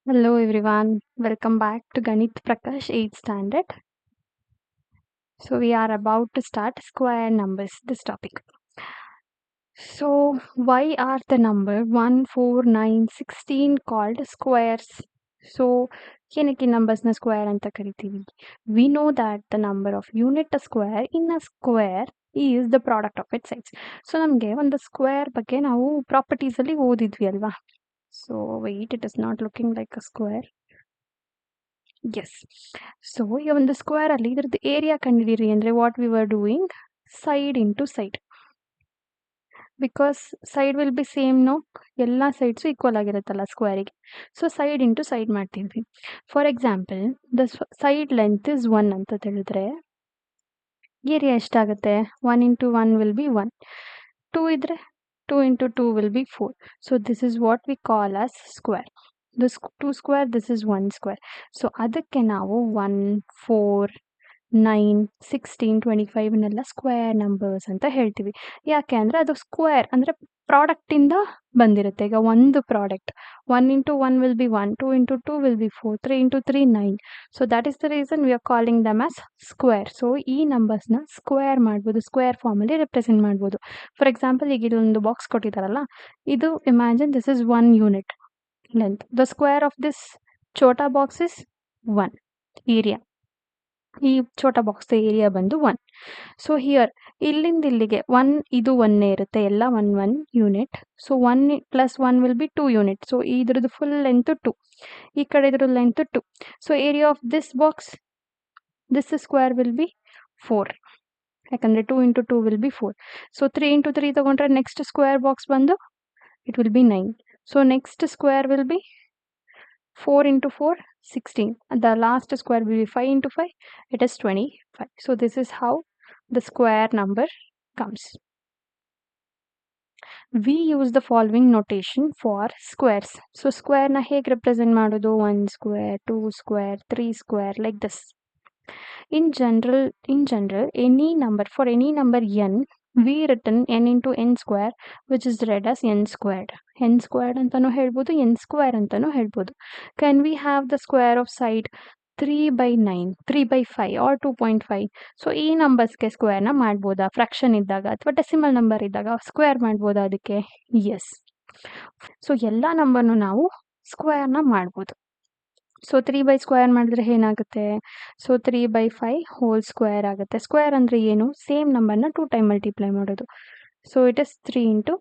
Hello everyone, welcome back to Ganit Prakash 8th standard. So we are about to start square numbers, this topic. So why are the number 1, 4, 9, 16 called squares? So ಏನಕ್ಕೆ ನಂಬರ್ಸ್ನ square ಅಂತ ಕರಿತೀವಿ? We know that the number of unit square in a square is the product of its sides. So ನಮಗೆ ಒಂದು square ಬಗ್ಗೆ ನಾವು properties ಅಲ್ಲಿ ಓದಿದ್ವಿ ಅಲ್ವಾ? So wait, it is not looking like a square. Yes. So ಈಗ ಒಂದು square ಅಲ್ಲಿ ಇದ್ರದ್ದು ಏರಿಯಾ ಕಂಡಿಡೀರಿ ಅಂದ್ರೆ what we were doing side into side because side will be same no ಎಲ್ಲ ಸೈಡ್ಸು ಈಕ್ವಲ್ ಆಗಿರುತ್ತಲ್ಲ ಸ್ಕ್ವೇರಿಗೆ. ಸೊ ಸೈಡ್ ಇಂಟು ಸೈಡ್ ಮಾಡ್ತಿದ್ವಿ. For example the side length is 1 ಅಂತ ತಿಳಿದ್ರೆ ಏರಿಯಾ ಎಷ್ಟಾಗುತ್ತೆ? 1 ಇಂಟು 1 ವಿಲ್ ಬಿ 1. 2 ಇದ್ರೆ 2 into 2 will be 4. So this is what we call as square. this 2 square, this is 1 square. So ಅದಕ್ಕೆ ನಾವು 1, 4, 9, 16, 25 ಇವನ್ನೆಲ್ಲ square numbers ಅಂತ ಹೇಳ್ತೀವಿ. ಯಾಕೆ ಅಂದರೆ ಅದು ಸ್ಕ್ವೇರ್ ಅಂದರೆ ಪ್ರಾಡಕ್ಟಿಂದ ಬಂದಿರುತ್ತೆ. ಈಗ ಒಂದು product 1 into 1 will be 1, 2 into 2 will be 4, 3 into 3 9. So that is the reason we are calling them as square. So ಈ ನಂಬರ್ಸ್ನ ಸ್ಕ್ವೇರ್ ಮಾಡ್ಬೋದು, ಸ್ಕ್ವೇರ್ ಫಾರ್ಮಲ್ಲಿ ರೆಪ್ರೆಸೆಂಟ್ ಮಾಡ್ಬೋದು. ಫಾರ್ ಎಕ್ಸಾಂಪಲ್ ಈಗ ಇದೊಂದು ಬಾಕ್ಸ್ ಕೊಟ್ಟಿದ್ದಾರಲ್ಲ, ಇದು imagine this is 1 unit length. The square of this chota box is 1 area. ಈ ಚೋಟಾ box area ಬಂದು 1. So here ಇಲ್ಲಿಂದ ಇಲ್ಲಿಗೆ 1 ಇದು 1 ಇರುತ್ತೆ, ಎಲ್ಲ 1 unit. So 1 plus 1 will be 2 unit. So ಇದ್ರದ್ದು ಫುಲ್ ಲೆಂತ್ 2, ಈ ಕಡೆ ಇದ್ರ length 2. So area of this box, this square will be 4, ಯಾಕಂದರೆ 2 into 2 will be 4. So 3 into 3 ತಗೊಂಡ್ರೆ ನೆಕ್ಸ್ಟ್ ಸ್ಕ್ವೇರ್ ಬಾಕ್ಸ್ ಬಂದು it will be 9. So next square will be 4 into 4, 16. The last square will be 5 into 5, it is 25. So this is how the square number comes. We use the following notation for squares. So square na hege represent ಮಾಡೋದು? 1 square, 2 square, 3 square, like this. In general, any number, for any number n, we written n into n square, which is read as n squared. n squared ಅಂತಾನೂ ಹೇಳ್ಬೋದು, n square ಅಂತಾನೂ ಹೇಳ್ಬೋದು. Can we have the square of side 3 by 9, 3 by 5 or 2.5? So ಈ ನಂಬರ್ಸ್ಗೆ ಸ್ಕ್ವೇರ್ನ ಮಾಡ್ಬೋದಾ? Fraction ಇದ್ದಾಗ ಅಥವಾ decimal number ಇದ್ದಾಗ square ಮಾಡ್ಬೋದಾ ಅದಕ್ಕೆ? ಎಸ್. ಸೊ ಎಲ್ಲ ನಂಬರ್ನು ನಾವು ಸ್ಕ್ವೇರ್ನ ಮಾಡ್ಬೋದು. ಸೊ 3 by ಸ್ಕ್ವೇರ್ ಮಾಡಿದ್ರೆ ಏನಾಗುತ್ತೆ? ಸೊ 3 by 5 ಹೋಲ್ ಸ್ಕ್ವೇರ್ ಆಗುತ್ತೆ. ಸ್ಕ್ವೇರ್ ಅಂದರೆ ಏನು? ಸೇಮ್ ನಂಬರ್ನ 2 ಟೈಮ್ ಮಲ್ಟಿಪ್ಲೈ ಮಾಡೋದು. So it is 3 into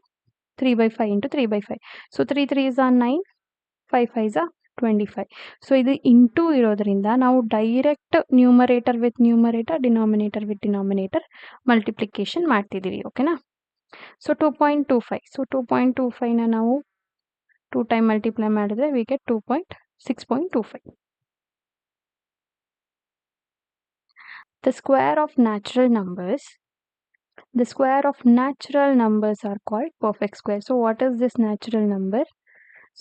3 by 5 into 3 by 5. So 3 3s are 9, 5 5s are 25. So ಇದು ಇಂಟು ಇರೋದ್ರಿಂದ ನಾವು direct numerator with numerator, denominator with denominator multiplication ಮಾಡ್ತಿದ್ದೀವಿ. ಓಕೆನಾ? ಸೊ 2.25. ಸೊ 2.25ನ ನಾವು 2 ಟೈಮ್ ಮಲ್ಟಿಪ್ಲೈ ಮಾಡಿದ್ರೆ we get 6.25. The square of natural numbers are called perfect square. So what is this natural number?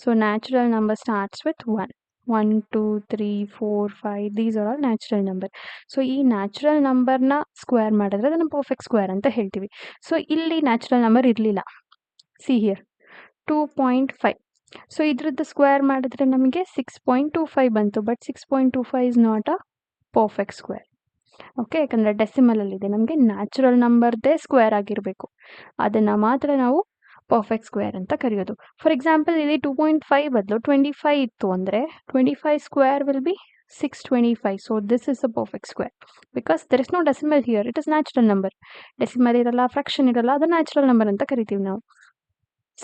So natural number starts with 1. 1, 2, 3, 4, 5. These are all natural number. So ಈ natural numberನ square ಮಾಡಿದ್ರೆ ಅದನ್ನು perfect square ಅಂತ ಹೇಳ್ತೀವಿ. So ಇಲ್ಲಿ natural number ಇರಲಿಲ್ಲ. See here 2.5. So ಇದ್ರದ್ದು square ಮಾಡಿದ್ರೆ ನಮಗೆ 6.25 ಬಂತು. But 6.25 is not a perfect square. Okay, ಯಾಕಂದರೆ ಡೆಸಿಮಲಲ್ಲಿದೆ. ನಮಗೆ ನ್ಯಾಚುರಲ್ ನಂಬರ್ದೇ ಸ್ಕ್ವೇರ್ ಆಗಿರಬೇಕು, ಅದನ್ನು ಮಾತ್ರ ನಾವು ಪರ್ಫೆಕ್ಟ್ ಸ್ಕ್ವೇರ್ ಅಂತ ಕರೆಯೋದು. ಫಾರ್ ಎಕ್ಸಾಂಪಲ್ ಇಲ್ಲಿ 2.5 ಬದಲು 25 ಇತ್ತು ಅಂದರೆ 25 square will be 625. So this is a perfect square because there is no decimal here. It is natural number. Decimal ಇರಲ್ಲ, ಫ್ರಾಕ್ಷನ್ ಇರಲ್ಲ, ಅದು ನ್ಯಾಚುರಲ್ ನಂಬರ್ ಅಂತ ಕರಿತೀವಿ ನಾವು.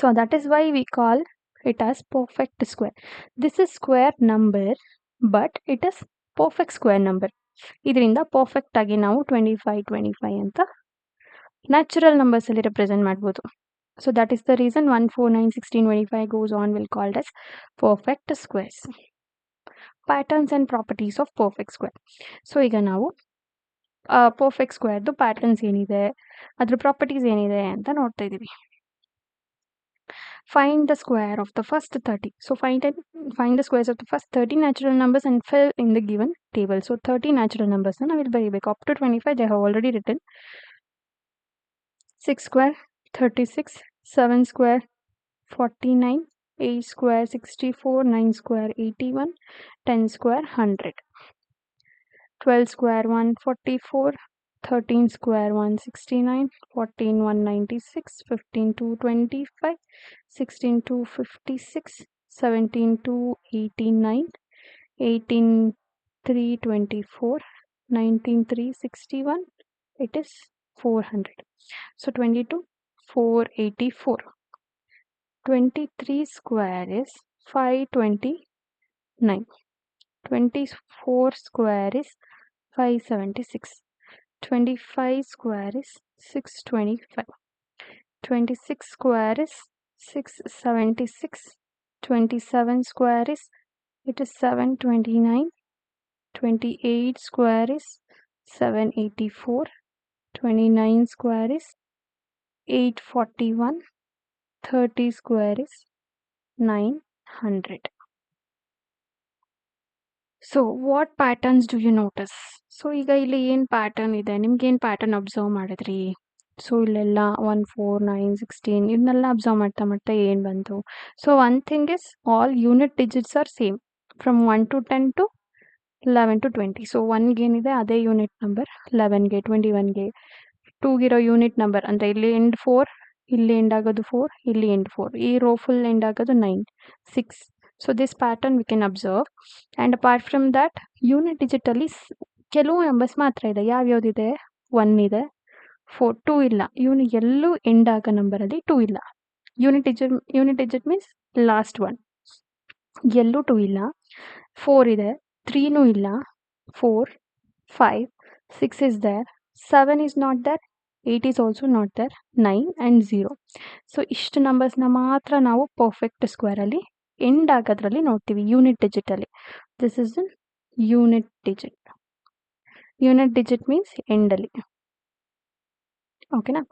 So that is why we call it as perfect square. This is square number but it is perfect square number. ಇದರಿಂದ perfect ಆಗಿ ನಾವು 25 ಅಂತ ನ್ಯಾಚುರಲ್ ನಂಬರ್ಸಲ್ಲಿ ರೆಪ್ರೆಸೆಂಟ್ ಮಾಡ್ಬೋದು. So that is the reason 1, 4, 9, 16, 25 goes on will called as perfect squares. Patterns and properties of perfect square. So ಈಗ ನಾವು perfect ಸ್ಕ್ವೇರ್ದು patterns ಏನಿದೆ, ಅದ್ರ ಪ್ರಾಪರ್ಟೀಸ್ ಏನಿದೆ ಅಂತ ನೋಡ್ತಾ ಇದ್ದೀವಿ. Find the square of the first 30. So find the squares of the first 30 natural numbers and fill in the given table. So 30 natural numbers na will bariಬೇಕು. Up to 25 they have already written. 6 square 36, 7 square 49, 8 square 64, 9 square 81, 10 square 100, 12 square 144, 13 square 169, 14 196, 15 225, 16 256, 17 289, 18 324, 19 361, it is 400. So 22 484. 23 square is 529. 24 square is 576. 25 square is 625. 26 square is 676. 27 square is, it is 729. 28 square is 784. 29 square is 841. 30 square is 900. So what patterns do you notice? So ಈಗ ಇಲ್ಲಿ ಏನು pattern ಇದೆ, ನಿಮ್ಗೇನು pattern observe ಮಾಡಿದ್ರಿ? So ಇಲ್ಲೆಲ್ಲ 1 4 9 16 ಇದನ್ನೆಲ್ಲ observe ಮಾಡ್ತಾ ಮಾಡ್ತಾ ಏನು ಬಂತು? So one thing is all unit digits are same from 1 to 10 to 11 to 20. So 1ಗೆ ಏನಿದೆ ಅದೇ ಯೂನಿಟ್ ನಂಬರ್, 11ಗೆ 21ಗೆ 2ಗಿರೋ ಯೂನಿಟ್ ನಂಬರ್ ಅಂದರೆ ಇಲ್ಲಿ ಎಂಡ್ 4, ಇಲ್ಲಿ ಎಂಡ್ ಆಗೋದು 4, ಇಲ್ಲಿ ಎಂಡ್ 4, ಈ ರೋ ಫುಲ್ ಎಂಡ್ ಆಗೋದು 9 6. So this pattern we can observe. And apart from that unit ಡಿಜಿಟಲ್ಲಿ ಕೆಲವು ನಂಬರ್ಸ್ ಮಾತ್ರ ಇದೆ. ಯಾವ್ಯಾವುದಿದೆ? 1 ಇದೆ, 4 2 ಇಲ್ಲ. ಎಲ್ಲೂ ಎಂಡ್ ಆಗೋ ನಂಬರಲ್ಲಿ 2 ಇಲ್ಲ. Unit digit means last one, ಎಲ್ಲೂ 2 ಇಲ್ಲ. 4 ಇದೆ, 3ನೂ ಇಲ್ಲ, 4 5 6 is there, 7 is not there, 8 is also not there, 9 and 0. So ಇಷ್ಟು ನಂಬರ್ಸ್ನ ಮಾತ್ರ ನಾವು ಪರ್ಫೆಕ್ಟ್ ಸ್ಕ್ವೇರಲ್ಲಿ ಎಂಡ್ ಆಗೋದ್ರಲ್ಲಿ ನೋಡ್ತೀವಿ ಯೂನಿಟ್ ಡಿಜಿಟಲ್ಲಿ. This is in unit digit. Unit digit means ಎಂಡಲ್ಲಿ. ಓಕೆನಾ?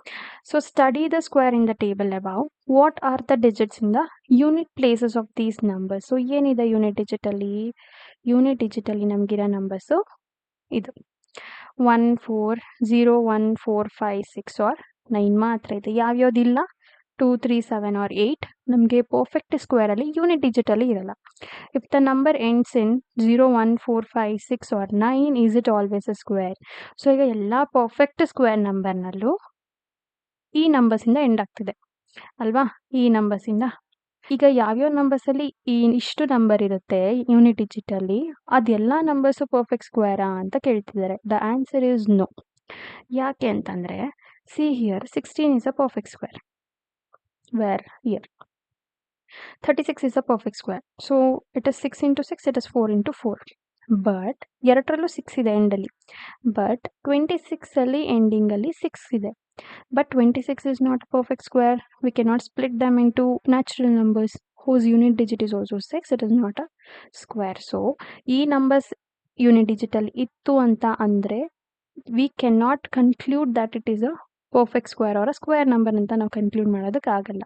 So study the square in the table above. What are the digits in the unit places of these numbers? So ಏನಿದೆ unit ಡಿಜಿಟಲ್ಲಿ? Unit ಡಿಜಿಟಲ್ಲಿ ನಮಗಿರೋ numbers ಇದು 1 4 0 1 4 5 6 or 9 ಮಾತ್ರ ಇದೆ. ಯಾವ್ಯಾವುದಿಲ್ಲ? 2 3 7 R 8 ನಮಗೆ ಪರ್ಫೆಕ್ಟ್ ಸ್ಕ್ವೇರಲ್ಲಿ ಯೂನಿಟ್ ಡಿಜಿಟಲ್ಲಿ ಇರಲ್ಲ. If the number ends in 0 1 4 5 6 or 9, is it always a square? So ಈಗ ಎಲ್ಲ ಪರ್ಫೆಕ್ಟ್ ಸ್ಕ್ವೇರ್ ನಂಬರ್ನಲ್ಲೂ ಈ ನಂಬರ್ಸಿಂದ ಎಂಡ್ ಆಗ್ತಿದೆ ಅಲ್ವಾ? ಈ ನಂಬರ್ಸಿಂದ. ಈಗ ಯಾವ್ಯಾವ ನಂಬರ್ಸಲ್ಲಿ ಇಷ್ಟು ನಂಬರ್ ಇರುತ್ತೆ ಯೂನಿಟ್ ಡಿಜಿಟಲ್ಲಿ, ಅದೆಲ್ಲ ನಂಬರ್ಸು ಪರ್ಫೆಕ್ಟ್ ಸ್ಕ್ವೇರಾ ಅಂತ ಕೇಳ್ತಿದ್ದಾರೆ. The answer is no. ಯಾಕೆ ಅಂತಂದರೆ, see here 16 is a perfect square. Where? Here. 36 is a perfect square. So it is 6 into 6, it is 4 into 4. But ಎರಡರಲ್ಲೂ 6 ಇದೆ ಎಂಡಲ್ಲಿ. ಬಟ್ 26ಅಲ್ಲಿ ಎಂಡಿಂಗಲ್ಲಿ 6 ಇದೆ. But 26 is not a perfect square. We cannot split them into natural numbers whose unit digit is also 6. It is not a square. So, ಈ numbers unit digital ಇತ್ತು ಅಂತ ಅಂದರೆ we cannot conclude that it is a perfect square or a square number ಅಂತ ನಾವು conclude ಮಾಡೋದಕ್ಕಾಗಲ್ಲ.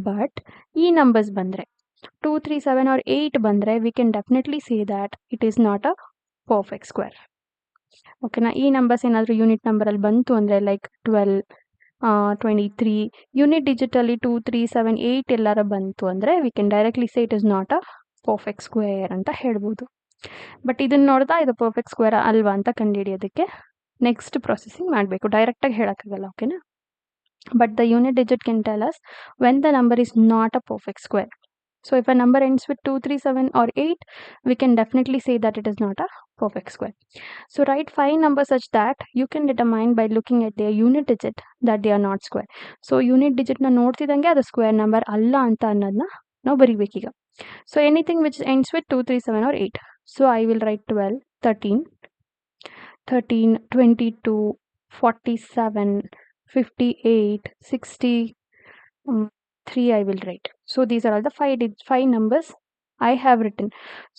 But ಈ numbers ಬಂದರೆ 2 3 7 or 8 ಬಂದರೆ we can definitely say that it is not a perfect square. ಓಕೆನಾ? ಈ ನಂಬರ್ಸ್ ಏನಾದರೂ ಯೂನಿಟ್ ನಂಬರಲ್ಲಿ ಬಂತು ಅಂದರೆ ಲೈಕ್ 12 23 ಯೂನಿಟ್ ಡಿಜಿಟಲ್ಲಿ 2 3 7 8 ಎಲ್ಲರ ಬಂತು ಅಂದರೆ we can directly say it is not a perfect square ಅಂತ ಹೇಳ್ಬೋದು. ಬಟ್ ಇದನ್ನು ನೋಡ್ತಾ ಇದು ಪರ್ಫೆಕ್ಟ್ ಸ್ಕ್ವೇರ್ ಅಲ್ವಾ ಅಂತ ಕಂಡುಹಿಡಿಯೋದಕ್ಕೆ ನೆಕ್ಸ್ಟ್ ಪ್ರೊಸೆಸಿಂಗ್ ಮಾಡಬೇಕು, ಡೈರೆಕ್ಟಾಗಿ ಹೇಳೋಕ್ಕಾಗಲ್ಲ. ಓಕೆನಾ? But the unit digit can tell us when the number is not a perfect square. So if a number ends with 2 3 7 or 8, we can definitely say that it is not a perfect square. So write 5 numbers such that you can determine by looking at their unit digit that they are not square. So unit digit na ನೋಡ್ತಿದ್ದಂಗೆ ಅದು square number ಅಲ್ಲ ಅಂತ ಅನ್ನೋದನ್ನ ನಾವು ಬರಿಬೇಕೀಗ. So anything which ends with 2 3 7 or 8. So I will write 12 13 13 22 47 58 60 3 I will write. So these are all the 5 numbers I have written.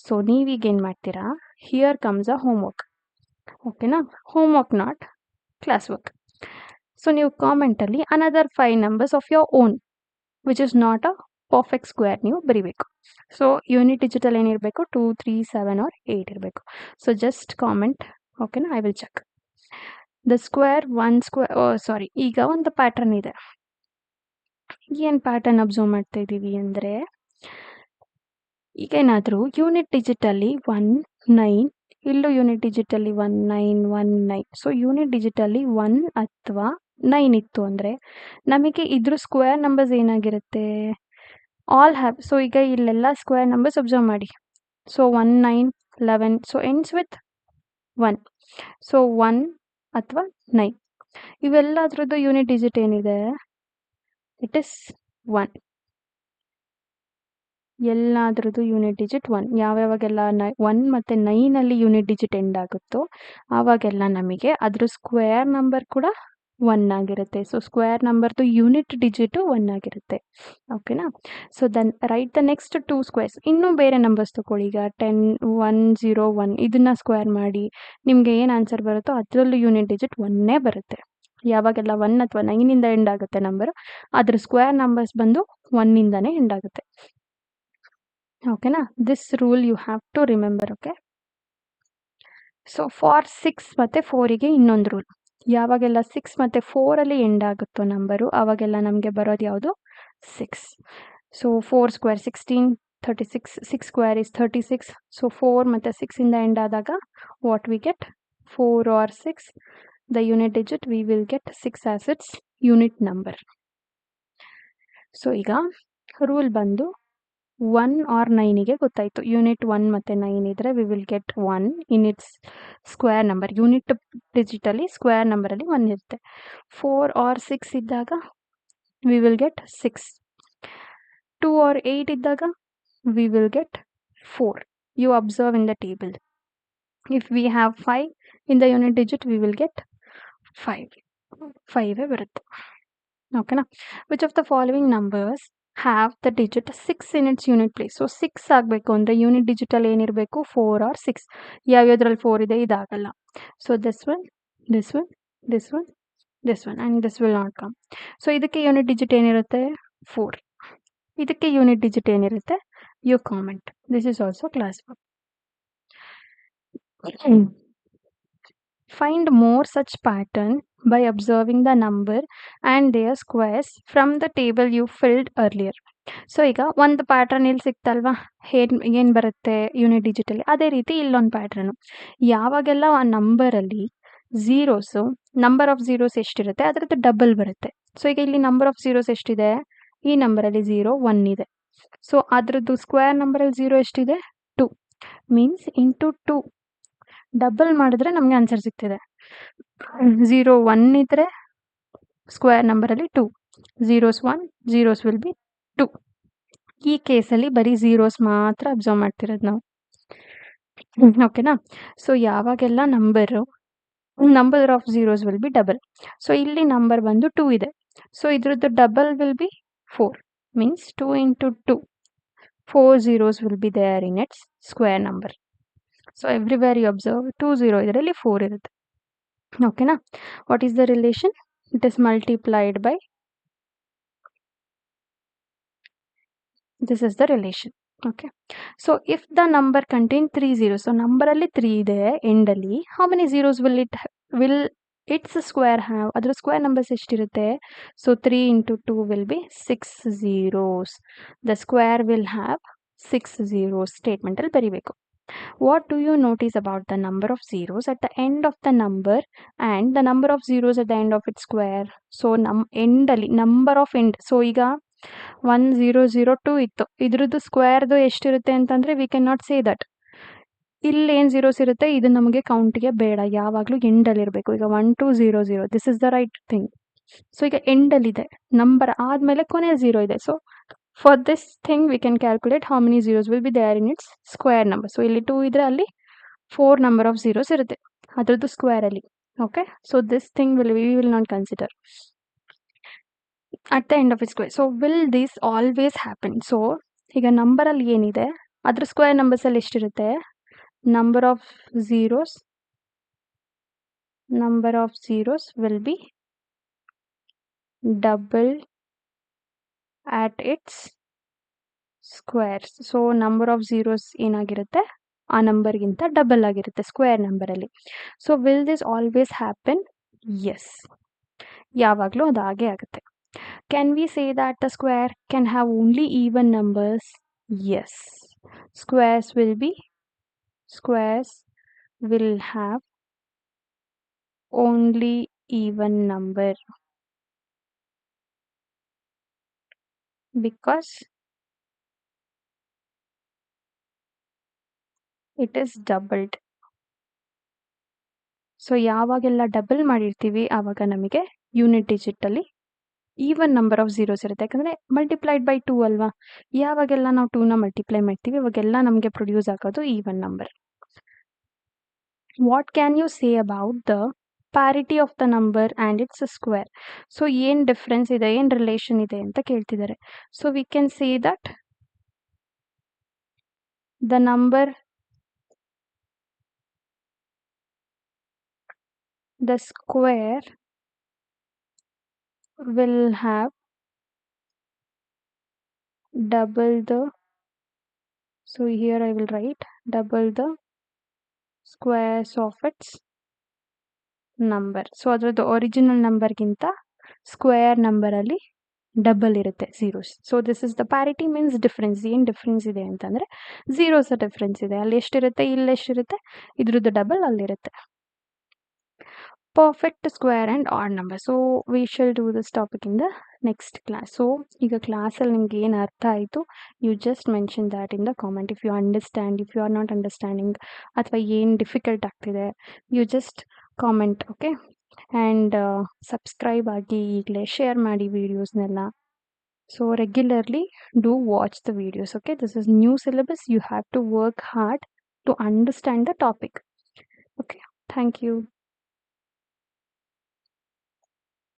So ನೀವೀಗ ಏನು ಮಾಡ್ತೀರಾ? Here comes a homework. ಓಕೆನಾ? Homework not class work. So ನೀವು ಕಾಮೆಂಟಲ್ಲಿ another 5 numbers of your own which is not a perfect square ನೀವು ಬರಿಬೇಕು. So unit digital ಏನಿರಬೇಕು? 2 3 7 or 8 ಇರಬೇಕು. So just comment. ಓಕೆನಾ? I will check the square ಈಗ ಒಂದು ಪ್ಯಾಟರ್ನ್ ಇದೆ. ಏನು ಪ್ಯಾಟರ್ನ್ ಅಬ್ಸರ್ವ್ ಮಾಡ್ತಾ ಇದ್ದೀವಿ ಅಂದರೆ ಈಗ ಏನಾದರೂ ಯೂನಿಟ್ ಡಿಜಿಟಲ್ಲಿ 1 9 ಇಲ್ಲೂ ಯೂನಿಟ್ ಡಿಜಿಟಲ್ಲಿ 1 9 1 9 ಸೊ ಯೂನಿಟ್ ಡಿಜಿಟಲ್ಲಿ 1 ಅಥವಾ 9 ಇತ್ತು ಅಂದರೆ ನಮಗೆ ಇದ್ರ ಸ್ಕ್ವೇರ್ ನಂಬರ್ಸ್ ಏನಾಗಿರುತ್ತೆ ಆಲ್ ಹ್ಯಾವ್. ಸೊ ಈಗ ಇಲ್ಲೆಲ್ಲ ಸ್ಕ್ವೇರ್ ನಂಬರ್ಸ್ ಅಬ್ಸರ್ವ್ ಮಾಡಿ. So 1 9 11 so ends with 1. So 1 ಅಥವಾ 9 ಇವೆಲ್ಲದ್ರದ್ದು ಯೂನಿಟ್ ಡಿಜಿಟ್ ಏನಿದೆ ಇಟ್ ಇಸ್ 1. ಎಲ್ಲದ್ರದ್ದು ಯೂನಿಟ್ ಡಿಜಿಟ್ 1. ಯಾವ್ಯಾವಾಗೆಲ್ಲ 1 ಮತ್ತು 9ಅಲ್ಲಿ ಯೂನಿಟ್ ಡಿಜಿಟ್ ಎಂಡ್ ಆಗುತ್ತೋ ಆವಾಗೆಲ್ಲ ನಮಗೆ ಅದ್ರ ಸ್ಕ್ವೇರ್ ನಂಬರ್ ಕೂಡ 1 ಆಗಿರುತ್ತೆ. ಸೊ ಸ್ಕ್ವೇರ್ ನಂಬರ್ದು ಯೂನಿಟ್ ಡಿಜಿಟು 1 ಆಗಿರುತ್ತೆ. ಓಕೆನಾ? So then write the next 2 squares. ಇನ್ನೂ ಬೇರೆ ನಂಬರ್ಸ್ ತಗೊಳ್ಳಿ. ಈಗ 10 1 0 1 ಇದನ್ನ ಸ್ಕ್ವೇರ್ ಮಾಡಿ ನಿಮಗೆ ಏನು ಆನ್ಸರ್ ಬರುತ್ತೋ ಅದರಲ್ಲೂ ಯೂನಿಟ್ ಡಿಜಿಟ್ 1 ಬರುತ್ತೆ. ಯಾವಾಗೆಲ್ಲ 1 ಅಥವಾ 9ಇಂದ ಎಂಡ್ ಆಗುತ್ತೆ ನಂಬರ್ ಅದ್ರ ಸ್ಕ್ವೇರ್ ನಂಬರ್ಸ್ ಬಂದು 1ಇಂದನೇ ಎಂಡ್ ಆಗುತ್ತೆ. ಓಕೆನಾ? This rule you have to remember. Okay. So for 6 ಮತ್ತು 4ಗೆ ಇನ್ನೊಂದು ರೂಲ್. ಯಾವಾಗೆಲ್ಲ 6 ಮತ್ತು 4ಅಲ್ಲಿ ಎಂಡ್ ಆಗುತ್ತೋ ನಂಬರು ಆವಾಗೆಲ್ಲ ನಮಗೆ ಬರೋದು ಯಾವುದು 6. So 4 square 16 36 6 square is 36. So 4 ಮತ್ತು 6ಇಂದ ಎಂಡ್ ಆದಾಗ what we get 4 or 6 the unit digit we will get 6 as its unit number. So ಈಗ ರೂಲ್ ಬಂದು 1 ಆರ್ 9ಗೆ ಗೊತ್ತಾಯಿತು. ಯೂನಿಟ್ 1 ಮತ್ತು 9 ಇದ್ದರೆ we will get 1 in its square number. Unit ಡಿಜಿಟಲ್ಲಿ square ನಂಬರಲ್ಲಿ 1 ಇರುತ್ತೆ. 4 ಆರ್ 6 ಇದ್ದಾಗ ವಿ ವಿಲ್ ಗೆಟ್ 6. 2 ಆರ್ 8 ಇದ್ದಾಗ we will get 4. You observe in the table. If we have 5 in the unit digit we will get 5 ಬರುತ್ತೆ. ಓಕೆನಾ? Which of the following numbers have the digit 6 in its unit place. So 6 ಆಗಬೇಕು ಅಂದರೆ unit digital ಏನಿರಬೇಕು 4 or 6. ಯಾವ್ಯಾವ್ದ್ರಲ್ಲಿ 4 ಇದೆ ಇದಾಗಲ್ಲ. So this one this one this one this one and this will not come. So ಇದಕ್ಕೆ unit digit ಏನಿರುತ್ತೆ 4. ಇದಕ್ಕೆ unit digit ಏನಿರುತ್ತೆ you comment. This is also class 1. Find more such pattern by observing the number and their squares from the table you filled earlier. So ಈಗ ಒಂದು pattern ಇಲ್ಲಿ ಸಿಕ್ತಲ್ವಾ, ಏನು ಬರುತ್ತೆ unit ಡಿಜಿಟಲ್ಲಿ, ಅದೇ ರೀತಿ ಇಲ್ಲೊಂದು ಪ್ಯಾಟ್ರನು. ಯಾವಾಗೆಲ್ಲ ಆ ನಂಬರಲ್ಲಿ ಝೀರೋಸು ನಂಬರ್ ಆಫ್ ಝೀರೋಸ್ ಎಷ್ಟಿರುತ್ತೆ ಅದರದ್ದು ಡಬಲ್ ಬರುತ್ತೆ. ಸೊ ಈಗ ಇಲ್ಲಿ ನಂಬರ್ ಆಫ್ ಝೀರೋಸ್ ಎಷ್ಟಿದೆ, ಈ ನಂಬರಲ್ಲಿ 0 1 ಇದೆ. ಸೊ ಅದರದ್ದು ಸ್ಕ್ವೇರ್ ನಂಬರಲ್ಲಿ 0 ಎಷ್ಟಿದೆ 2 ಮೀನ್ಸ್ ಇಂಟು 2 ಡಬಲ್ ಮಾಡಿದ್ರೆ ನಮಗೆ ಆನ್ಸರ್ ಸಿಗ್ತಿದೆ. 0 1 ಇದ್ದರೆ ಸ್ಕ್ವೇರ್ ನಂಬರಲ್ಲಿ 2 zeros 1 zeros ವಿಲ್ ಬಿ 2. ಈ ಕೇಸಲ್ಲಿ ಬರೀ ಝೀರೋಸ್ ಮಾತ್ರ ಅಬ್ಸರ್ವ್ ಮಾಡ್ತಿರೋದು ನಾವು. ಓಕೆನಾ? ಸೊ ಯಾವಾಗೆಲ್ಲ number of zeros will be double. So ಇಲ್ಲಿ ನಂಬರ್ ಬಂದು 2 ಇದೆ. ಸೊ ಇದ್ರದ್ದು double will be 4 means 2 into 2 4 zeros will be there in its square number. So everywhere you observe 2 0 ಇದರಲ್ಲಿ 4 ಇರುತ್ತೆ. ಓಕೆನಾ? What is the relation? It is multiplied by this is the relation. Okay, so if the number contain 3 zeros, so number ಅಲ್ಲಿ 3 ಇದೆ end ಅಲ್ಲಿ, how many zeros will its square have? ಅದರ square numbers ಎಷ್ಟಿರುತ್ತೆ? So 3 into 2 will be 6 zeros. The square will have 6 zeros. Statement ಅಲ್ಲಿ ಬರೀಬೇಕು. What do you notice about the number of zeros at the end of the number and the number of zeros at the end of its square? So end ಅಲ್ಲಿ number of end. So ಈಗ 1 0 0 2 ಇತ್ತು, ಇದ್ರದ್ದು ಸ್ಕ್ವೇರ್ದು ಎಷ್ಟಿರುತ್ತೆ ಅಂತಂದರೆ we can not say that. ಇಲ್ಲಿ ಏನು zeros ಇರುತ್ತೆ ಇದು ನಮಗೆ ಕೌಂಟಿಗೆ ಬೇಡ, ಯಾವಾಗಲೂ ಎಂಡಲ್ಲಿರಬೇಕು. ಈಗ 1 2 0 0 this is the right thing. So ಈಗ ಎಂಡಲ್ಲಿದೆ, ನಂಬರ್ ಆದಮೇಲೆ ಕೊನೆ 0 ಇದೆ. So for this thing we can calculate how many zeros will be there in its square number. So ಇಲ್ಲಿ 2 ಇದ್ದರೆ ಅಲ್ಲಿ 4 ನಂಬರ್ ಆಫ್ ಝೀರೋಸ್ ಇರುತ್ತೆ ಅದರದ್ದು ಸ್ಕ್ವೇರಲ್ಲಿ. Okay, so this thing we will not consider at the end of its square. So will this always happen? So ಈಗ ನಂಬರಲ್ಲಿ ಏನಿದೆ ಅದ್ರ ಸ್ಕ್ವೇರ್ ನಂಬರ್ಸಲ್ಲಿ ಎಷ್ಟಿರುತ್ತೆ? Number of zeros will be double at its squares. So number of zeros ಏನಾಗಿರುತ್ತೆ ಆ ನಂಬರ್ಗಿಂತ double ಆಗಿರುತ್ತೆ ಸ್ಕ್ವೇರ್ ನಂಬರಲ್ಲಿ. So will this always happen? Yes, ಯಾವಾಗಲೂ ಅದು ಹಾಗೆ ಆಗುತ್ತೆ. Can we say that the square can have only even numbers? Yes. Squares will have only even number because it is doubled. So ಯಾವಾಗೆಲ್ಲ double ಮಾಡಿರ್ತೀವಿ ಆವಾಗ ನಮಗೆ unit ಡಿಜಿಟಲ್ಲಿ even number of zeros ಇರುತ್ತೆ, ಯಾಕಂದರೆ ಮಲ್ಟಿಪ್ಲೈಡ್ ಬೈ 2 ಅಲ್ವಾ. ಯಾವಾಗೆಲ್ಲ ನಾವು 2ನ multiply ಮಾಡ್ತೀವಿ ಅವಾಗೆಲ್ಲ ನಮಗೆ ಪ್ರೊಡ್ಯೂಸ್ ಆಗೋದು even number. What can you say about the parity of the number and its square? So ಏನು ಡಿಫ್ರೆನ್ಸ್ ಇದೆ, ಏನು ರಿಲೇಷನ್ ಇದೆ ಅಂತ ಕೇಳ್ತಿದ್ದಾರೆ. So we can say that the number, the square will have double the, so here I will write double the squares of its number. So ಅದರದ್ದು original ನಂಬರ್ಗಿಂತ square ನಂಬರಲ್ಲಿ double ಇರುತ್ತೆ zeros. So this is the parity means difference. ಏನು difference ಇದೆ ಅಂತಂದರೆ zeros difference ಇದೆ. ಅಲ್ಲಿ ಎಷ್ಟಿರುತ್ತೆ, ಇಲ್ಲಿ ಎಷ್ಟಿರುತ್ತೆ, ಇದ್ರದ್ದು ಡಬಲ್ ಅಲ್ಲಿರುತ್ತೆ. Perfect square and odd number. So we shall do this topic in the next class. So ಈಗ ಕ್ಲಾಸಲ್ಲಿ ನಿಮ್ಗೆ ಏನು ಅರ್ಥ ಆಯಿತು, you just mention that in the comment. If you understand, if you are not understanding ಅಥವಾ ಏನು difficult ಆಗ್ತಿದೆ, you just comment. Okay, and subscribe ಆಗಿ ಈಗಲೇ ಶೇರ್ ಮಾಡಿ ವೀಡಿಯೋಸ್ನೆಲ್ಲ. So regularly do watch the videos. Okay, this is new syllabus. You have to work hard to understand the topic. Okay, thank you.